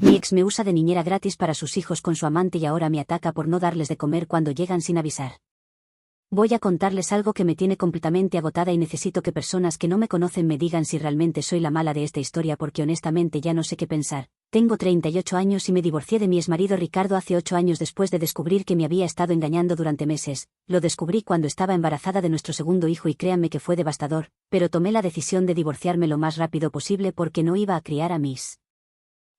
Mi ex me usa de niñera gratis para sus hijos con su amante y ahora me ataca por no darles de comer cuando llegan sin avisar. Voy a contarles algo que me tiene completamente agotada y necesito que personas que no me conocen me digan si realmente soy la mala de esta historia porque honestamente ya no sé qué pensar. Tengo 38 años y me divorcié de mi exmarido Ricardo hace 8 años después de descubrir que me había estado engañando durante meses. Lo descubrí cuando estaba embarazada de nuestro segundo hijo y créanme que fue devastador, pero tomé la decisión de divorciarme lo más rápido posible porque no iba a criar a mis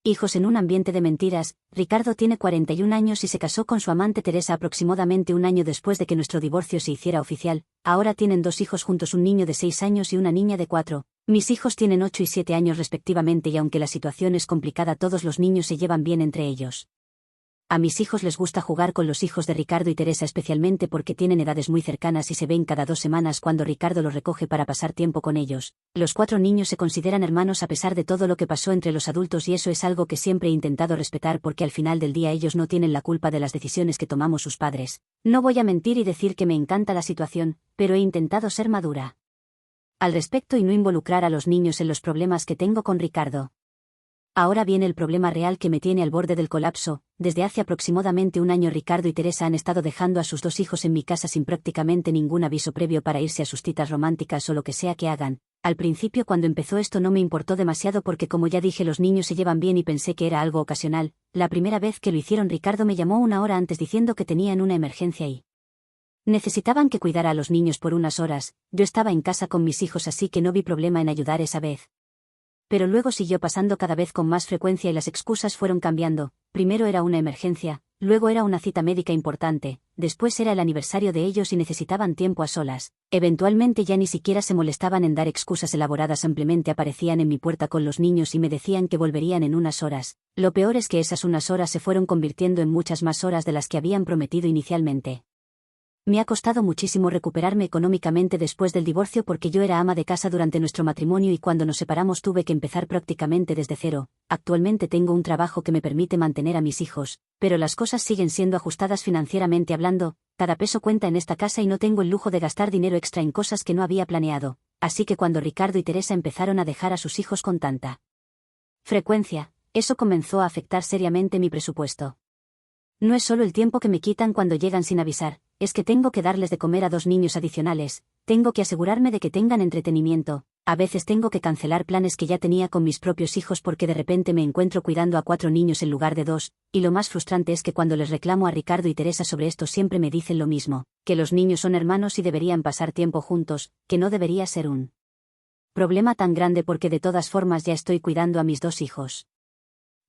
hijos en un ambiente de mentiras. Ricardo tiene 41 años y se casó con su amante Teresa aproximadamente un año después de que nuestro divorcio se hiciera oficial. Ahora tienen 2 hijos juntos, un niño de 6 años y una niña de 4. Mis hijos tienen 8 y 7 años respectivamente y aunque la situación es complicada todos los niños se llevan bien entre ellos. A mis hijos les gusta jugar con los hijos de Ricardo y Teresa especialmente porque tienen edades muy cercanas y se ven cada 2 semanas cuando Ricardo los recoge para pasar tiempo con ellos. Los 4 niños se consideran hermanos a pesar de todo lo que pasó entre los adultos y eso es algo que siempre he intentado respetar porque al final del día ellos no tienen la culpa de las decisiones que tomamos sus padres. No voy a mentir y decir que me encanta la situación, pero he intentado ser madura al respecto y no involucrar a los niños en los problemas que tengo con Ricardo. Ahora viene el problema real que me tiene al borde del colapso. Desde hace aproximadamente un año Ricardo y Teresa han estado dejando a sus 2 hijos en mi casa sin prácticamente ningún aviso previo para irse a sus citas románticas o lo que sea que hagan. Al principio cuando empezó esto no me importó demasiado porque como ya dije los niños se llevan bien y pensé que era algo ocasional. La primera vez que lo hicieron Ricardo me llamó una hora antes diciendo que tenían una emergencia y necesitaban que cuidara a los niños por unas horas. Yo estaba en casa con mis hijos así que no vi problema en ayudar esa vez. Pero luego siguió pasando cada vez con más frecuencia y las excusas fueron cambiando. Primero era una emergencia, luego era una cita médica importante, después era el aniversario de ellos y necesitaban tiempo a solas. Eventualmente ya ni siquiera se molestaban en dar excusas elaboradas, simplemente aparecían en mi puerta con los niños y me decían que volverían en unas horas. Lo peor es que esas unas horas se fueron convirtiendo en muchas más horas de las que habían prometido inicialmente. Me ha costado muchísimo recuperarme económicamente después del divorcio porque yo era ama de casa durante nuestro matrimonio y cuando nos separamos tuve que empezar prácticamente desde cero. Actualmente tengo un trabajo que me permite mantener a mis hijos, pero las cosas siguen siendo ajustadas financieramente hablando, cada peso cuenta en esta casa y no tengo el lujo de gastar dinero extra en cosas que no había planeado, así que cuando Ricardo y Teresa empezaron a dejar a sus hijos con tanta frecuencia, eso comenzó a afectar seriamente mi presupuesto. No es solo el tiempo que me quitan cuando llegan sin avisar, es que tengo que darles de comer a 2 niños adicionales, tengo que asegurarme de que tengan entretenimiento, a veces tengo que cancelar planes que ya tenía con mis propios hijos porque de repente me encuentro cuidando a 4 niños en lugar de 2, y lo más frustrante es que cuando les reclamo a Ricardo y Teresa sobre esto siempre me dicen lo mismo, que los niños son hermanos y deberían pasar tiempo juntos, que no debería ser un problema tan grande porque de todas formas ya estoy cuidando a mis 2 hijos.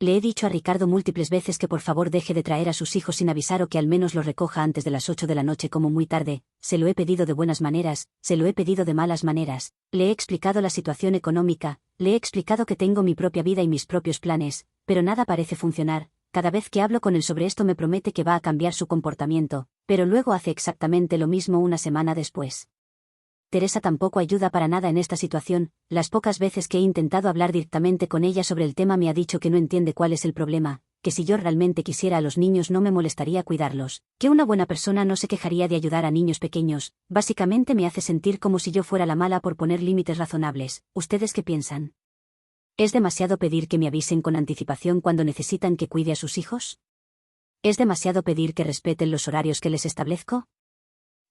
Le he dicho a Ricardo múltiples veces que por favor deje de traer a sus hijos sin avisar o que al menos los recoja antes de las 8 de la noche como muy tarde. Se lo he pedido de buenas maneras, se lo he pedido de malas maneras. Le he explicado la situación económica, le he explicado que tengo mi propia vida y mis propios planes, pero nada parece funcionar. Cada vez que hablo con él sobre esto me promete que va a cambiar su comportamiento, pero luego hace exactamente lo mismo una semana después. Teresa tampoco ayuda para nada en esta situación, las pocas veces que he intentado hablar directamente con ella sobre el tema me ha dicho que no entiende cuál es el problema, que si yo realmente quisiera a los niños no me molestaría cuidarlos, que una buena persona no se quejaría de ayudar a niños pequeños, básicamente me hace sentir como si yo fuera la mala por poner límites razonables. ¿Ustedes qué piensan? ¿Es demasiado pedir que me avisen con anticipación cuando necesitan que cuide a sus hijos? ¿Es demasiado pedir que respeten los horarios que les establezco?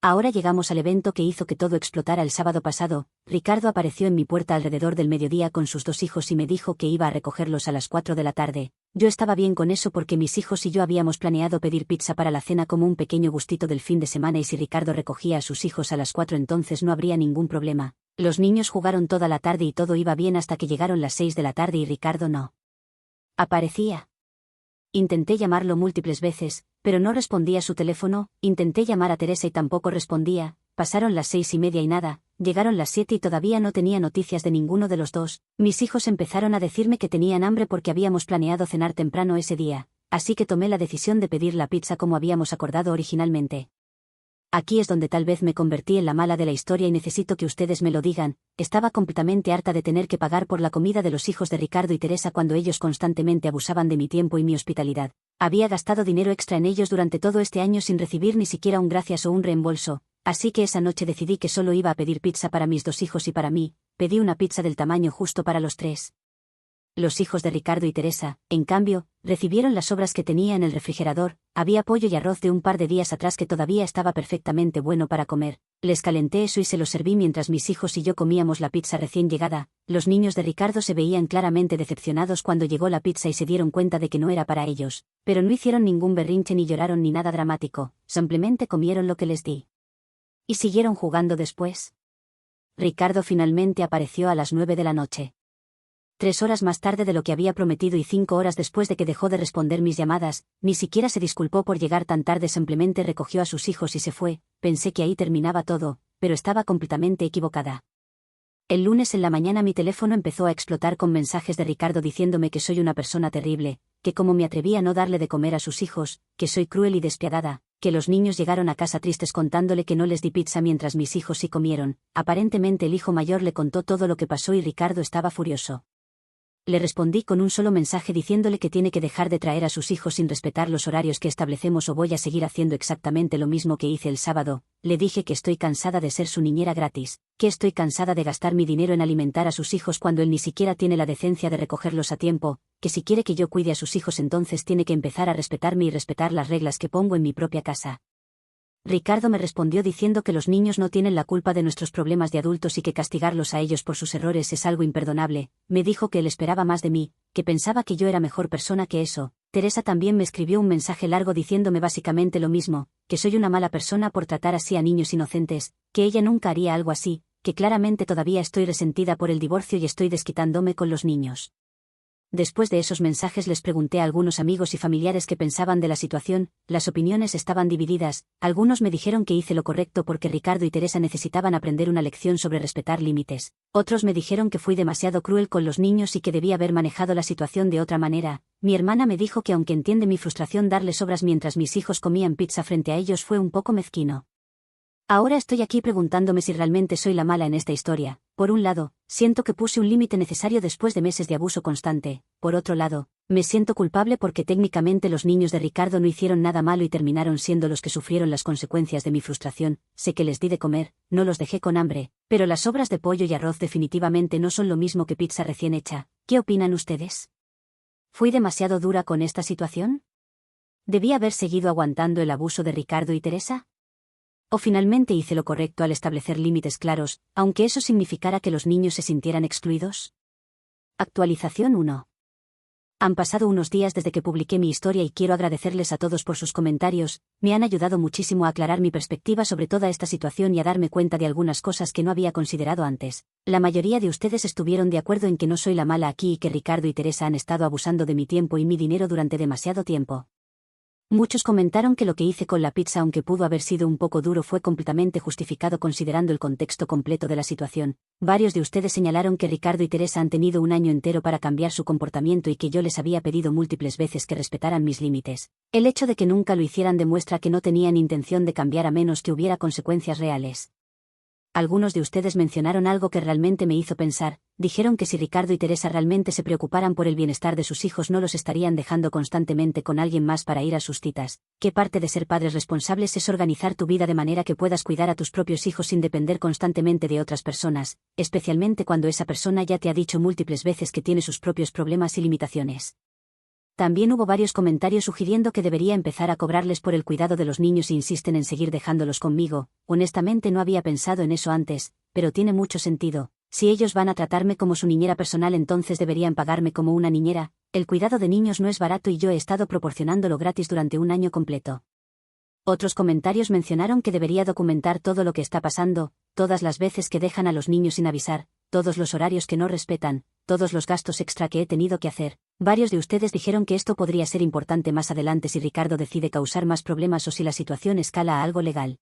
Ahora llegamos al evento que hizo que todo explotara el sábado pasado. Ricardo apareció en mi puerta alrededor del mediodía con sus 2 hijos y me dijo que iba a recogerlos a las 4 de la tarde. Yo estaba bien con eso porque mis hijos y yo habíamos planeado pedir pizza para la cena como un pequeño gustito del fin de semana y si Ricardo recogía a sus hijos a las 4 entonces no habría ningún problema. Los niños jugaron toda la tarde y todo iba bien hasta que llegaron las 6 de la tarde y Ricardo no aparecía. Intenté llamarlo múltiples veces, pero no respondía su teléfono, intenté llamar a Teresa y tampoco respondía, pasaron las 6:30 y nada, llegaron las 7 y todavía no tenía noticias de ninguno de los dos. Mis hijos empezaron a decirme que tenían hambre porque habíamos planeado cenar temprano ese día, así que tomé la decisión de pedir la pizza como habíamos acordado originalmente. Aquí es donde tal vez me convertí en la mala de la historia y necesito que ustedes me lo digan. Estaba completamente harta de tener que pagar por la comida de los hijos de Ricardo y Teresa cuando ellos constantemente abusaban de mi tiempo y mi hospitalidad. Había gastado dinero extra en ellos durante todo este año sin recibir ni siquiera un gracias o un reembolso, así que esa noche decidí que solo iba a pedir pizza para mis 2 hijos y para mí. Pedí una pizza del tamaño justo para los 3. Los hijos de Ricardo y Teresa, en cambio, recibieron las sobras que tenía en el refrigerador, había pollo y arroz de un par de días atrás que todavía estaba perfectamente bueno para comer. Les calenté eso y se lo serví mientras mis hijos y yo comíamos la pizza recién llegada. Los niños de Ricardo se veían claramente decepcionados cuando llegó la pizza y se dieron cuenta de que no era para ellos, pero no hicieron ningún berrinche ni lloraron ni nada dramático, simplemente comieron lo que les di. ¿Y siguieron jugando después? Ricardo finalmente apareció a las 9 de la noche. 3 horas más tarde de lo que había prometido y 5 horas después de que dejó de responder mis llamadas, ni siquiera se disculpó por llegar tan tarde, simplemente recogió a sus hijos y se fue. Pensé que ahí terminaba todo, pero estaba completamente equivocada. El lunes en la mañana mi teléfono empezó a explotar con mensajes de Ricardo diciéndome que soy una persona terrible, que cómo me atreví a no darle de comer a sus hijos, que soy cruel y despiadada, que los niños llegaron a casa tristes contándole que no les di pizza mientras mis hijos sí comieron. Aparentemente el hijo mayor le contó todo lo que pasó y Ricardo estaba furioso. Le respondí con un solo mensaje diciéndole que tiene que dejar de traer a sus hijos sin respetar los horarios que establecemos o voy a seguir haciendo exactamente lo mismo que hice el sábado. Le dije que estoy cansada de ser su niñera gratis, que estoy cansada de gastar mi dinero en alimentar a sus hijos cuando él ni siquiera tiene la decencia de recogerlos a tiempo, que si quiere que yo cuide a sus hijos entonces tiene que empezar a respetarme y respetar las reglas que pongo en mi propia casa. Ricardo me respondió diciendo que los niños no tienen la culpa de nuestros problemas de adultos y que castigarlos a ellos por sus errores es algo imperdonable. Me dijo que él esperaba más de mí, que pensaba que yo era mejor persona que eso. Teresa también me escribió un mensaje largo diciéndome básicamente lo mismo, que soy una mala persona por tratar así a niños inocentes, que ella nunca haría algo así, que claramente todavía estoy resentida por el divorcio y estoy desquitándome con los niños. Después de esos mensajes les pregunté a algunos amigos y familiares qué pensaban de la situación. Las opiniones estaban divididas. Algunos me dijeron que hice lo correcto porque Ricardo y Teresa necesitaban aprender una lección sobre respetar límites. Otros me dijeron que fui demasiado cruel con los niños y que debía haber manejado la situación de otra manera. Mi hermana me dijo que aunque entiende mi frustración, darles sobras mientras mis hijos comían pizza frente a ellos fue un poco mezquino. Ahora estoy aquí preguntándome si realmente soy la mala en esta historia. Por un lado, siento que puse un límite necesario después de meses de abuso constante. Por otro lado, me siento culpable porque técnicamente los niños de Ricardo no hicieron nada malo y terminaron siendo los que sufrieron las consecuencias de mi frustración. Sé que les di de comer, no los dejé con hambre, pero las sobras de pollo y arroz definitivamente no son lo mismo que pizza recién hecha. ¿Qué opinan ustedes? ¿Fui demasiado dura con esta situación? ¿Debí haber seguido aguantando el abuso de Ricardo y Teresa? ¿O finalmente hice lo correcto al establecer límites claros, aunque eso significara que los niños se sintieran excluidos? Actualización 1. Han pasado unos días desde que publiqué mi historia y quiero agradecerles a todos por sus comentarios. Me han ayudado muchísimo a aclarar mi perspectiva sobre toda esta situación y a darme cuenta de algunas cosas que no había considerado antes. La mayoría de ustedes estuvieron de acuerdo en que no soy la mala aquí y que Ricardo y Teresa han estado abusando de mi tiempo y mi dinero durante demasiado tiempo. Muchos comentaron que lo que hice con la pizza, aunque pudo haber sido un poco duro, fue completamente justificado considerando el contexto completo de la situación. Varios de ustedes señalaron que Ricardo y Teresa han tenido un año entero para cambiar su comportamiento y que yo les había pedido múltiples veces que respetaran mis límites. El hecho de que nunca lo hicieran demuestra que no tenían intención de cambiar a menos que hubiera consecuencias reales. Algunos de ustedes mencionaron algo que realmente me hizo pensar. Dijeron que si Ricardo y Teresa realmente se preocuparan por el bienestar de sus hijos no los estarían dejando constantemente con alguien más para ir a sus citas. ¿Qué parte de ser padres responsables es organizar tu vida de manera que puedas cuidar a tus propios hijos sin depender constantemente de otras personas, especialmente cuando esa persona ya te ha dicho múltiples veces que tiene sus propios problemas y limitaciones? También hubo varios comentarios sugiriendo que debería empezar a cobrarles por el cuidado de los niños e insisten en seguir dejándolos conmigo. Honestamente no había pensado en eso antes, pero tiene mucho sentido. Si ellos van a tratarme como su niñera personal, entonces deberían pagarme como una niñera. El cuidado de niños no es barato y yo he estado proporcionándolo gratis durante un año completo. Otros comentarios mencionaron que debería documentar todo lo que está pasando, todas las veces que dejan a los niños sin avisar, todos los horarios que no respetan, todos los gastos extra que he tenido que hacer. Varios de ustedes dijeron que esto podría ser importante más adelante si Ricardo decide causar más problemas o si la situación escala a algo legal.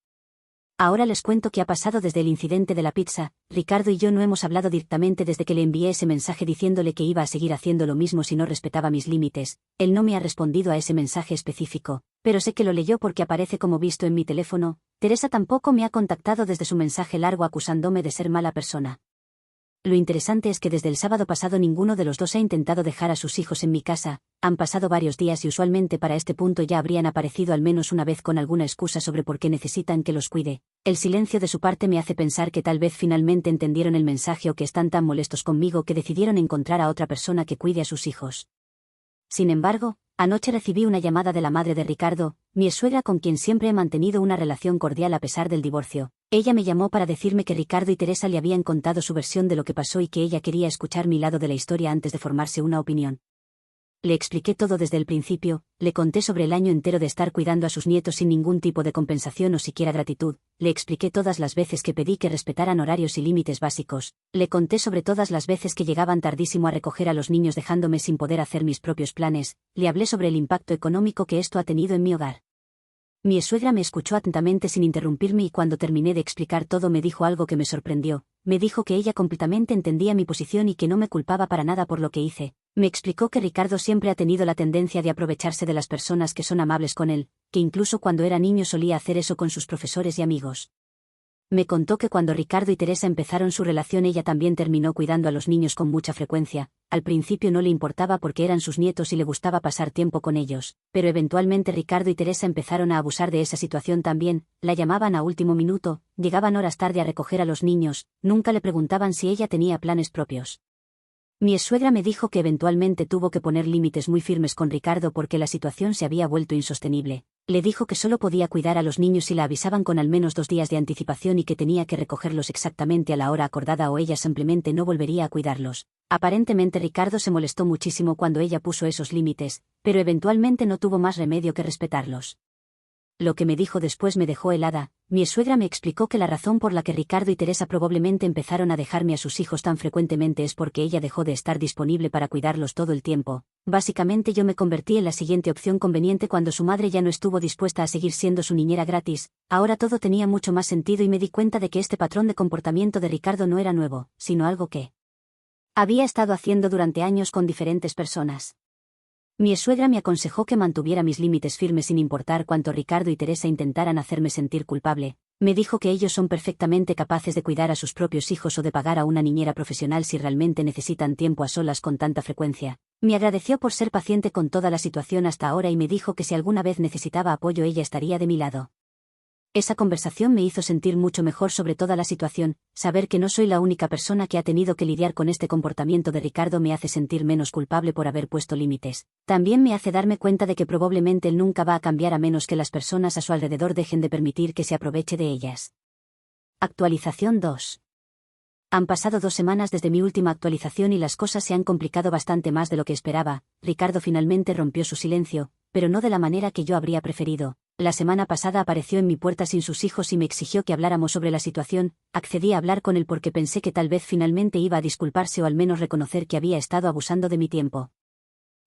Ahora les cuento qué ha pasado desde el incidente de la pizza. Ricardo y yo no hemos hablado directamente desde que le envié ese mensaje diciéndole que iba a seguir haciendo lo mismo si no respetaba mis límites. Él no me ha respondido a ese mensaje específico, pero sé que lo leyó porque aparece como visto en mi teléfono. Teresa tampoco me ha contactado desde su mensaje largo acusándome de ser mala persona. Lo interesante es que desde el sábado pasado ninguno de los dos ha intentado dejar a sus hijos en mi casa. Han pasado varios días y usualmente para este punto ya habrían aparecido al menos una vez con alguna excusa sobre por qué necesitan que los cuide. El silencio de su parte me hace pensar que tal vez finalmente entendieron el mensaje o que están tan molestos conmigo que decidieron encontrar a otra persona que cuide a sus hijos. Sin embargo, Anoche recibí una llamada de la madre de Ricardo, mi exsuegra con quien siempre he mantenido una relación cordial a pesar del divorcio. Ella me llamó para decirme que Ricardo y Teresa le habían contado su versión de lo que pasó y que ella quería escuchar mi lado de la historia antes de formarse una opinión. Le expliqué todo desde el principio, le conté sobre el año entero de estar cuidando a sus nietos sin ningún tipo de compensación o siquiera gratitud, le expliqué todas las veces que pedí que respetaran horarios y límites básicos, le conté sobre todas las veces que llegaban tardísimo a recoger a los niños dejándome sin poder hacer mis propios planes, le hablé sobre el impacto económico que esto ha tenido en mi hogar. Mi exsuegra me escuchó atentamente sin interrumpirme y cuando terminé de explicar todo me dijo algo que me sorprendió, me dijo que ella completamente entendía mi posición y que no me culpaba para nada por lo que hice. Me explicó que Ricardo siempre ha tenido la tendencia de aprovecharse de las personas que son amables con él, que incluso cuando era niño solía hacer eso con sus profesores y amigos. Me contó que cuando Ricardo y Teresa empezaron su relación ella también terminó cuidando a los niños con mucha frecuencia, al principio no le importaba porque eran sus nietos y le gustaba pasar tiempo con ellos, pero eventualmente Ricardo y Teresa empezaron a abusar de esa situación también, la llamaban a último minuto, llegaban horas tarde a recoger a los niños, nunca le preguntaban si ella tenía planes propios. Mi exsuegra me dijo que eventualmente tuvo que poner límites muy firmes con Ricardo porque la situación se había vuelto insostenible. Le dijo que solo podía cuidar a los niños si la avisaban con al menos 2 días de anticipación y que tenía que recogerlos exactamente a la hora acordada o ella simplemente no volvería a cuidarlos. Aparentemente Ricardo se molestó muchísimo cuando ella puso esos límites, pero eventualmente no tuvo más remedio que respetarlos. Lo que me dijo después me dejó helada. Mi exsuegra me explicó que la razón por la que Ricardo y Teresa probablemente empezaron a dejarme a sus hijos tan frecuentemente es porque ella dejó de estar disponible para cuidarlos todo el tiempo. Básicamente yo me convertí en la siguiente opción conveniente cuando su madre ya no estuvo dispuesta a seguir siendo su niñera gratis. Ahora todo tenía mucho más sentido y me di cuenta de que este patrón de comportamiento de Ricardo no era nuevo, sino algo que había estado haciendo durante años con diferentes personas. Mi exsuegra me aconsejó que mantuviera mis límites firmes sin importar cuánto Ricardo y Teresa intentaran hacerme sentir culpable. Me dijo que ellos son perfectamente capaces de cuidar a sus propios hijos o de pagar a una niñera profesional si realmente necesitan tiempo a solas con tanta frecuencia. Me agradeció por ser paciente con toda la situación hasta ahora y me dijo que si alguna vez necesitaba apoyo ella estaría de mi lado. Esa conversación me hizo sentir mucho mejor sobre toda la situación, saber que no soy la única persona que ha tenido que lidiar con este comportamiento de Ricardo me hace sentir menos culpable por haber puesto límites. También me hace darme cuenta de que probablemente él nunca va a cambiar a menos que las personas a su alrededor dejen de permitir que se aproveche de ellas. Actualización 2. Han pasado 2 semanas desde mi última actualización y las cosas se han complicado bastante más de lo que esperaba. Ricardo finalmente rompió su silencio, pero no de la manera que yo habría preferido. La semana pasada apareció en mi puerta sin sus hijos y me exigió que habláramos sobre la situación. Accedí a hablar con él porque pensé que tal vez finalmente iba a disculparse o al menos reconocer que había estado abusando de mi tiempo.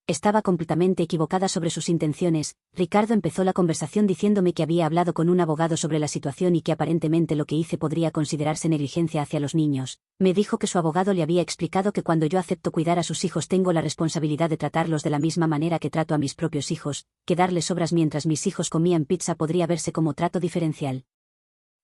Estaba completamente equivocada sobre sus intenciones. Ricardo empezó la conversación diciéndome que había hablado con un abogado sobre la situación y que aparentemente lo que hice podría considerarse negligencia hacia los niños. Me dijo que su abogado le había explicado que cuando yo acepto cuidar a sus hijos tengo la responsabilidad de tratarlos de la misma manera que trato a mis propios hijos, que darles sobras mientras mis hijos comían pizza podría verse como trato diferencial.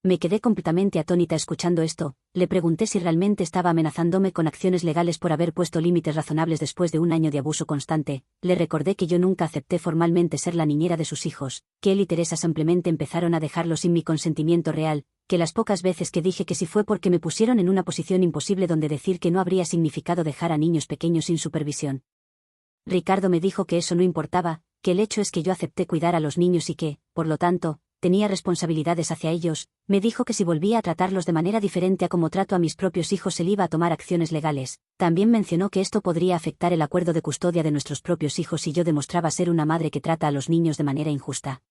Me quedé completamente atónita escuchando esto. Le pregunté si realmente estaba amenazándome con acciones legales por haber puesto límites razonables después de un año de abuso constante. Le recordé que yo nunca acepté formalmente ser la niñera de sus hijos, que él y Teresa simplemente empezaron a dejarlo sin mi consentimiento real, que las pocas veces que dije que sí fue porque me pusieron en una posición imposible donde decir que no habría significado dejar a niños pequeños sin supervisión. Ricardo me dijo que eso no importaba, que el hecho es que yo acepté cuidar a los niños y que, por lo tanto, tenía responsabilidades hacia ellos. Me dijo que si volvía a tratarlos de manera diferente a como trato a mis propios hijos él iba a tomar acciones legales. También mencionó que esto podría afectar el acuerdo de custodia de nuestros propios hijos si yo demostraba ser una madre que trata a los niños de manera injusta.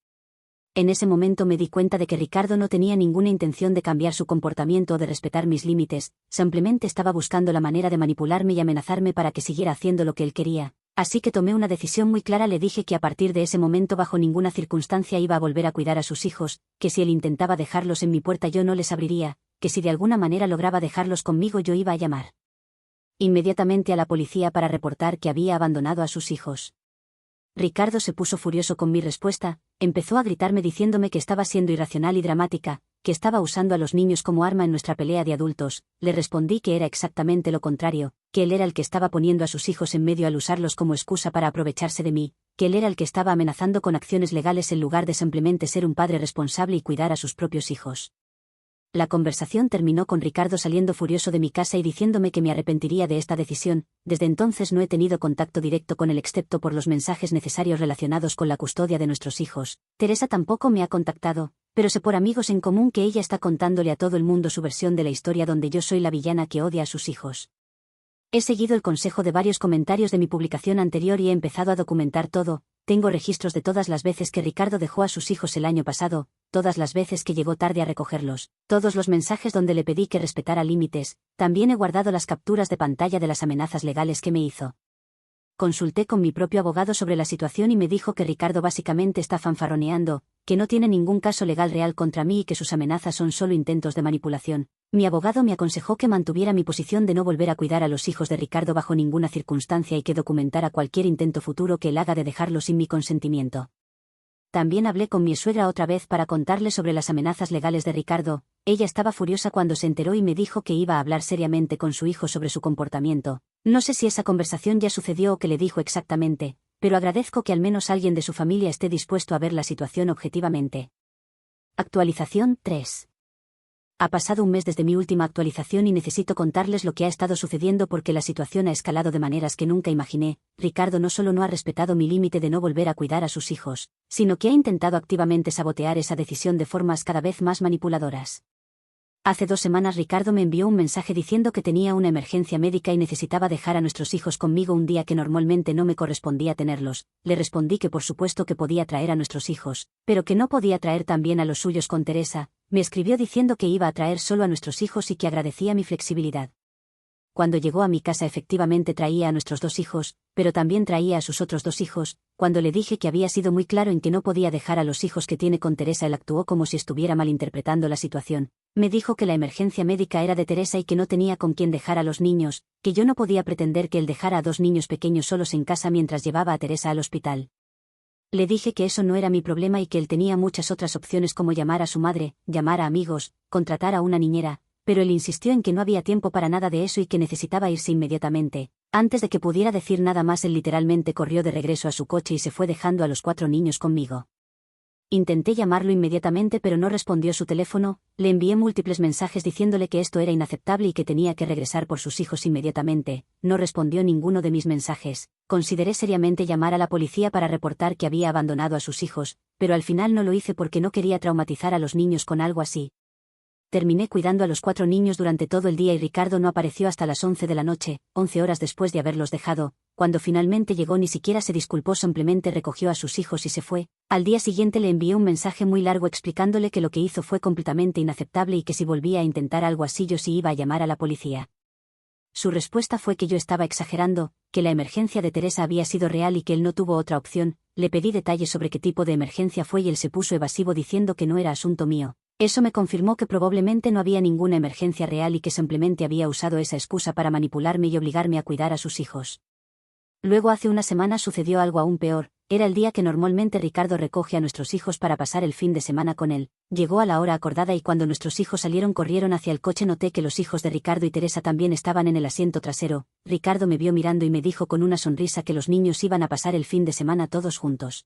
En ese momento me di cuenta de que Ricardo no tenía ninguna intención de cambiar su comportamiento o de respetar mis límites, simplemente estaba buscando la manera de manipularme y amenazarme para que siguiera haciendo lo que él quería. Así que tomé una decisión muy clara. Le dije que a partir de ese momento bajo ninguna circunstancia iba a volver a cuidar a sus hijos, que si él intentaba dejarlos en mi puerta yo no les abriría, que si de alguna manera lograba dejarlos conmigo yo iba a llamar inmediatamente a la policía para reportar que había abandonado a sus hijos. Ricardo se puso furioso con mi respuesta, empezó a gritarme diciéndome que estaba siendo irracional y dramática, que estaba usando a los niños como arma en nuestra pelea de adultos. Le respondí que era exactamente lo contrario, que él era el que estaba poniendo a sus hijos en medio al usarlos como excusa para aprovecharse de mí, que él era el que estaba amenazando con acciones legales en lugar de simplemente ser un padre responsable y cuidar a sus propios hijos. La conversación terminó con Ricardo saliendo furioso de mi casa y diciéndome que me arrepentiría de esta decisión. Desde entonces no he tenido contacto directo con él excepto por los mensajes necesarios relacionados con la custodia de nuestros hijos. Teresa tampoco me ha contactado, pero sé por amigos en común que ella está contándole a todo el mundo su versión de la historia donde yo soy la villana que odia a sus hijos. He seguido el consejo de varios comentarios de mi publicación anterior y he empezado a documentar todo. Tengo registros de todas las veces que Ricardo dejó a sus hijos el año pasado, todas las veces que llegó tarde a recogerlos, todos los mensajes donde le pedí que respetara límites. También he guardado las capturas de pantalla de las amenazas legales que me hizo. Consulté con mi propio abogado sobre la situación y me dijo que Ricardo básicamente está fanfarroneando, que no tiene ningún caso legal real contra mí y que sus amenazas son solo intentos de manipulación. Mi abogado me aconsejó que mantuviera mi posición de no volver a cuidar a los hijos de Ricardo bajo ninguna circunstancia y que documentara cualquier intento futuro que él haga de dejarlo sin mi consentimiento. También hablé con mi suegra otra vez para contarle sobre las amenazas legales de Ricardo. Ella estaba furiosa cuando se enteró y me dijo que iba a hablar seriamente con su hijo sobre su comportamiento. No sé si esa conversación ya sucedió o qué le dijo exactamente, pero agradezco que al menos alguien de su familia esté dispuesto a ver la situación objetivamente. Actualización 3. Ha pasado un mes desde mi última actualización y necesito contarles lo que ha estado sucediendo porque la situación ha escalado de maneras que nunca imaginé. Ricardo no solo no ha respetado mi límite de no volver a cuidar a sus hijos, sino que ha intentado activamente sabotear esa decisión de formas cada vez más manipuladoras. Hace 2 semanas Ricardo me envió un mensaje diciendo que tenía una emergencia médica y necesitaba dejar a nuestros hijos conmigo un día que normalmente no me correspondía tenerlos. Le respondí que por supuesto que podía traer a nuestros hijos, pero que no podía traer también a los suyos con Teresa. Me escribió diciendo que iba a traer solo a nuestros hijos y que agradecía mi flexibilidad. Cuando llegó a mi casa efectivamente traía a nuestros 2 hijos, pero también traía a sus otros 2 hijos. Cuando le dije que había sido muy claro en que no podía dejar a los hijos que tiene con Teresa, él actuó como si estuviera malinterpretando la situación. Me dijo que la emergencia médica era de Teresa y que no tenía con quién dejar a los niños, que yo no podía pretender que él dejara a 2 niños pequeños solos en casa mientras llevaba a Teresa al hospital. Le dije que eso no era mi problema y que él tenía muchas otras opciones como llamar a su madre, llamar a amigos, contratar a una niñera, pero él insistió en que no había tiempo para nada de eso y que necesitaba irse inmediatamente. Antes de que pudiera decir nada más, él literalmente corrió de regreso a su coche y se fue dejando a los 4 niños conmigo. Intenté llamarlo inmediatamente pero no respondió su teléfono. Le envié múltiples mensajes diciéndole que esto era inaceptable y que tenía que regresar por sus hijos inmediatamente. No respondió ninguno de mis mensajes. Consideré seriamente llamar a la policía para reportar que había abandonado a sus hijos, pero al final no lo hice porque no quería traumatizar a los niños con algo así. Terminé cuidando a los 4 niños durante todo el día y Ricardo no apareció hasta las 11 de la noche, 11 horas después de haberlos dejado. Cuando finalmente llegó ni siquiera se disculpó, simplemente recogió a sus hijos y se fue. Al día siguiente le envié un mensaje muy largo explicándole que lo que hizo fue completamente inaceptable y que si volvía a intentar algo así yo sí iba a llamar a la policía. Su respuesta fue que yo estaba exagerando, que la emergencia de Teresa había sido real y que él no tuvo otra opción. Le pedí detalles sobre qué tipo de emergencia fue y él se puso evasivo diciendo que no era asunto mío. Eso me confirmó que probablemente no había ninguna emergencia real y que simplemente había usado esa excusa para manipularme y obligarme a cuidar a sus hijos. Luego hace una semana sucedió algo aún peor. Era el día que normalmente Ricardo recoge a nuestros hijos para pasar el fin de semana con él. Llegó a la hora acordada y cuando nuestros hijos corrieron hacia el coche noté que los hijos de Ricardo y Teresa también estaban en el asiento trasero. Ricardo me vio mirando y me dijo con una sonrisa que los niños iban a pasar el fin de semana todos juntos.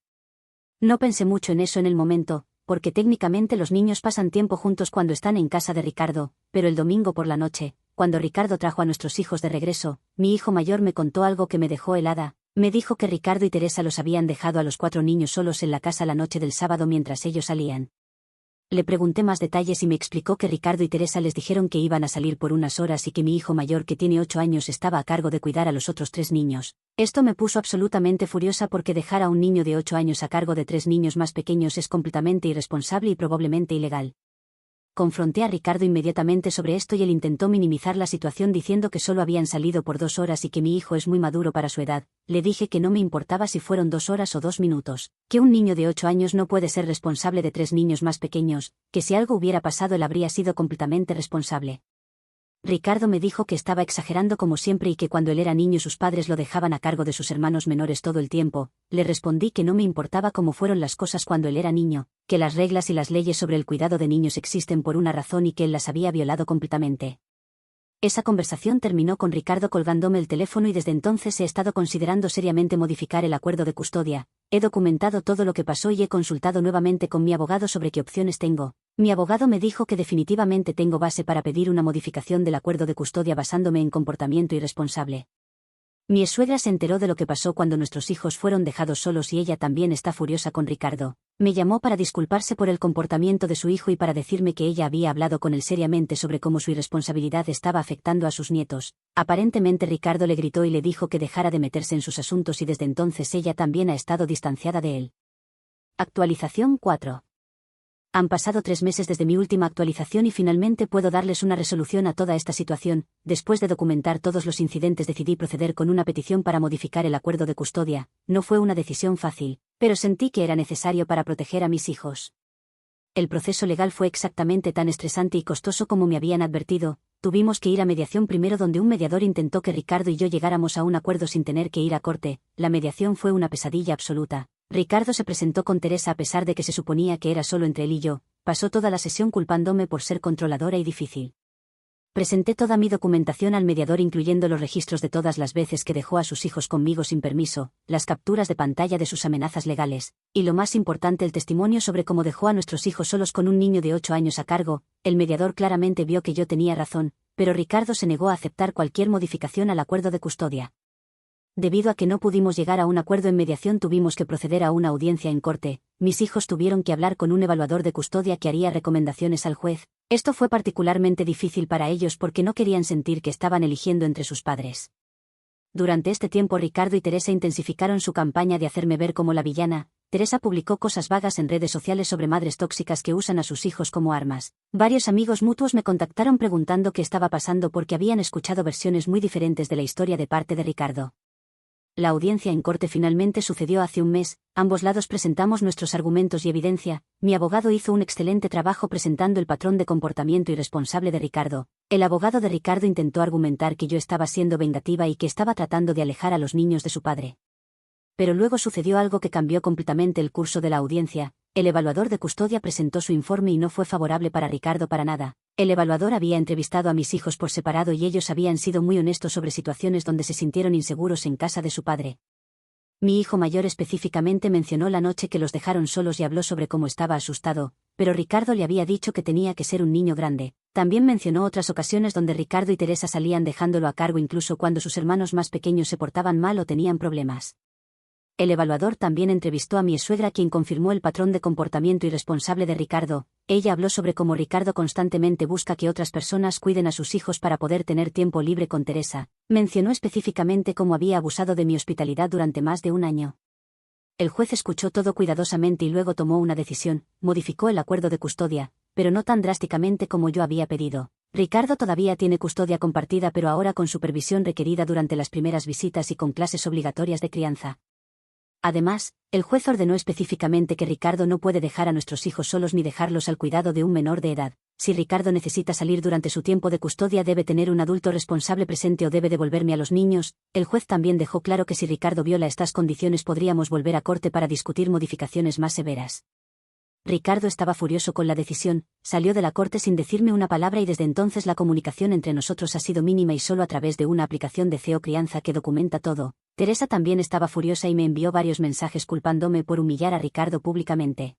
No pensé mucho en eso en el momento, porque técnicamente los niños pasan tiempo juntos cuando están en casa de Ricardo, pero el domingo por la noche, cuando Ricardo trajo a nuestros hijos de regreso, mi hijo mayor me contó algo que me dejó helada. Me dijo que Ricardo y Teresa los habían dejado a los 4 niños solos en la casa la noche del sábado mientras ellos salían. Le pregunté más detalles y me explicó que Ricardo y Teresa les dijeron que iban a salir por unas horas y que mi hijo mayor, que tiene 8 años, estaba a cargo de cuidar a los otros 3 niños. Esto me puso absolutamente furiosa porque dejar a un niño de 8 años a cargo de 3 niños más pequeños es completamente irresponsable y probablemente ilegal. Confronté a Ricardo inmediatamente sobre esto y él intentó minimizar la situación diciendo que solo habían salido por 2 horas y que mi hijo es muy maduro para su edad. Le dije que no me importaba si fueron 2 horas o 2 minutos, que un niño de 8 años no puede ser responsable de 3 niños más pequeños, que si algo hubiera pasado él habría sido completamente responsable. Ricardo me dijo que estaba exagerando como siempre y que cuando él era niño sus padres lo dejaban a cargo de sus hermanos menores todo el tiempo. Le respondí que no me importaba cómo fueron las cosas cuando él era niño, que las reglas y las leyes sobre el cuidado de niños existen por una razón y que él las había violado completamente. Esa conversación terminó con Ricardo colgándome el teléfono y desde entonces he estado considerando seriamente modificar el acuerdo de custodia. He documentado todo lo que pasó y he consultado nuevamente con mi abogado sobre qué opciones tengo. Mi abogado me dijo que definitivamente tengo base para pedir una modificación del acuerdo de custodia basándome en comportamiento irresponsable. Mi suegra se enteró de lo que pasó cuando nuestros hijos fueron dejados solos y ella también está furiosa con Ricardo. Me llamó para disculparse por el comportamiento de su hijo y para decirme que ella había hablado con él seriamente sobre cómo su irresponsabilidad estaba afectando a sus nietos. Aparentemente Ricardo le gritó y le dijo que dejara de meterse en sus asuntos y desde entonces ella también ha estado distanciada de él. Actualización 4. Han pasado 3 meses desde mi última actualización y finalmente puedo darles una resolución a toda esta situación. Después de documentar todos los incidentes decidí proceder con una petición para modificar el acuerdo de custodia. No fue una decisión fácil, pero sentí que era necesario para proteger a mis hijos. El proceso legal fue exactamente tan estresante y costoso como me habían advertido. Tuvimos que ir a mediación primero donde un mediador intentó que Ricardo y yo llegáramos a un acuerdo sin tener que ir a corte. La mediación fue una pesadilla absoluta. Ricardo se presentó con Teresa a pesar de que se suponía que era solo entre él y yo. Pasó toda la sesión culpándome por ser controladora y difícil. Presenté toda mi documentación al mediador incluyendo los registros de todas las veces que dejó a sus hijos conmigo sin permiso, las capturas de pantalla de sus amenazas legales, y lo más importante el testimonio sobre cómo dejó a nuestros hijos solos con un niño de 8 años a cargo. El mediador claramente vio que yo tenía razón, pero Ricardo se negó a aceptar cualquier modificación al acuerdo de custodia. Debido a que no pudimos llegar a un acuerdo en mediación tuvimos que proceder a una audiencia en corte. Mis hijos tuvieron que hablar con un evaluador de custodia que haría recomendaciones al juez. Esto fue particularmente difícil para ellos porque no querían sentir que estaban eligiendo entre sus padres. Durante este tiempo Ricardo y Teresa intensificaron su campaña de hacerme ver como la villana. Teresa publicó cosas vagas en redes sociales sobre madres tóxicas que usan a sus hijos como armas. Varios amigos mutuos me contactaron preguntando qué estaba pasando porque habían escuchado versiones muy diferentes de la historia de parte de Ricardo. La audiencia en corte finalmente sucedió hace un mes, ambos lados presentamos nuestros argumentos y evidencia. Mi abogado hizo un excelente trabajo presentando el patrón de comportamiento irresponsable de Ricardo. El abogado de Ricardo intentó argumentar que yo estaba siendo vengativa y que estaba tratando de alejar a los niños de su padre. Pero luego sucedió algo que cambió completamente el curso de la audiencia. El evaluador de custodia presentó su informe y no fue favorable para Ricardo para nada. El evaluador había entrevistado a mis hijos por separado y ellos habían sido muy honestos sobre situaciones donde se sintieron inseguros en casa de su padre. Mi hijo mayor específicamente mencionó la noche que los dejaron solos y habló sobre cómo estaba asustado, pero Ricardo le había dicho que tenía que ser un niño grande. También mencionó otras ocasiones donde Ricardo y Teresa salían dejándolo a cargo incluso cuando sus hermanos más pequeños se portaban mal o tenían problemas. El evaluador también entrevistó a mi suegra quien confirmó el patrón de comportamiento irresponsable de Ricardo. Ella habló sobre cómo Ricardo constantemente busca que otras personas cuiden a sus hijos para poder tener tiempo libre con Teresa. Mencionó específicamente cómo había abusado de mi hospitalidad durante más de un año. El juez escuchó todo cuidadosamente y luego tomó una decisión, modificó el acuerdo de custodia, pero no tan drásticamente como yo había pedido. Ricardo todavía tiene custodia compartida pero ahora con supervisión requerida durante las primeras visitas y con clases obligatorias de crianza. Además, el juez ordenó específicamente que Ricardo no puede dejar a nuestros hijos solos ni dejarlos al cuidado de un menor de edad. Si Ricardo necesita salir durante su tiempo de custodia debe tener un adulto responsable presente o debe devolverme a los niños. El juez también dejó claro que si Ricardo viola estas condiciones podríamos volver a corte para discutir modificaciones más severas. Ricardo estaba furioso con la decisión, salió de la corte sin decirme una palabra y desde entonces la comunicación entre nosotros ha sido mínima y solo a través de una aplicación de CEO Crianza que documenta todo. Teresa también estaba furiosa y me envió varios mensajes culpándome por humillar a Ricardo públicamente.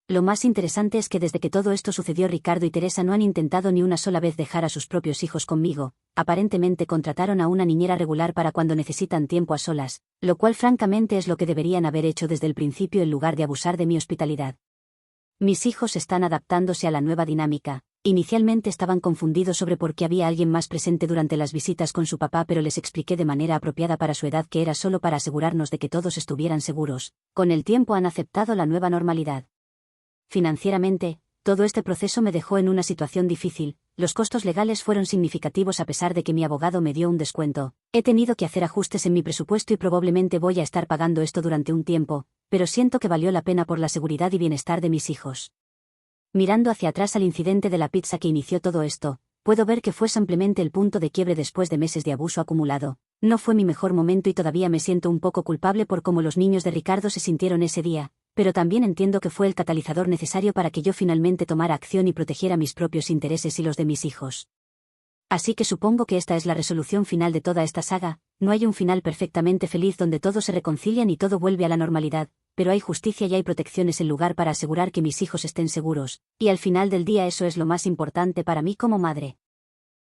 Lo más interesante es que desde que todo esto sucedió Ricardo y Teresa no han intentado ni una sola vez dejar a sus propios hijos conmigo. Aparentemente contrataron a una niñera regular para cuando necesitan tiempo a solas, lo cual francamente es lo que deberían haber hecho desde el principio en lugar de abusar de mi hospitalidad. Mis hijos están adaptándose a la nueva dinámica. Inicialmente estaban confundidos sobre por qué había alguien más presente durante las visitas con su papá, pero les expliqué de manera apropiada para su edad que era solo para asegurarnos de que todos estuvieran seguros. Con el tiempo han aceptado la nueva normalidad. Financieramente, todo este proceso me dejó en una situación difícil. Los costos legales fueron significativos a pesar de que mi abogado me dio un descuento. He tenido que hacer ajustes en mi presupuesto y probablemente voy a estar pagando esto durante un tiempo, pero siento que valió la pena por la seguridad y bienestar de mis hijos. Mirando hacia atrás al incidente de la pizza que inició todo esto, puedo ver que fue simplemente el punto de quiebre después de meses de abuso acumulado. No fue mi mejor momento y todavía me siento un poco culpable por cómo los niños de Ricardo se sintieron ese día, pero también entiendo que fue el catalizador necesario para que yo finalmente tomara acción y protegiera mis propios intereses y los de mis hijos. Así que supongo que esta es la resolución final de toda esta saga. No hay un final perfectamente feliz donde todos se reconcilian y todo vuelve a la normalidad, pero hay justicia y hay protecciones en lugar para asegurar que mis hijos estén seguros, y al final del día eso es lo más importante para mí como madre.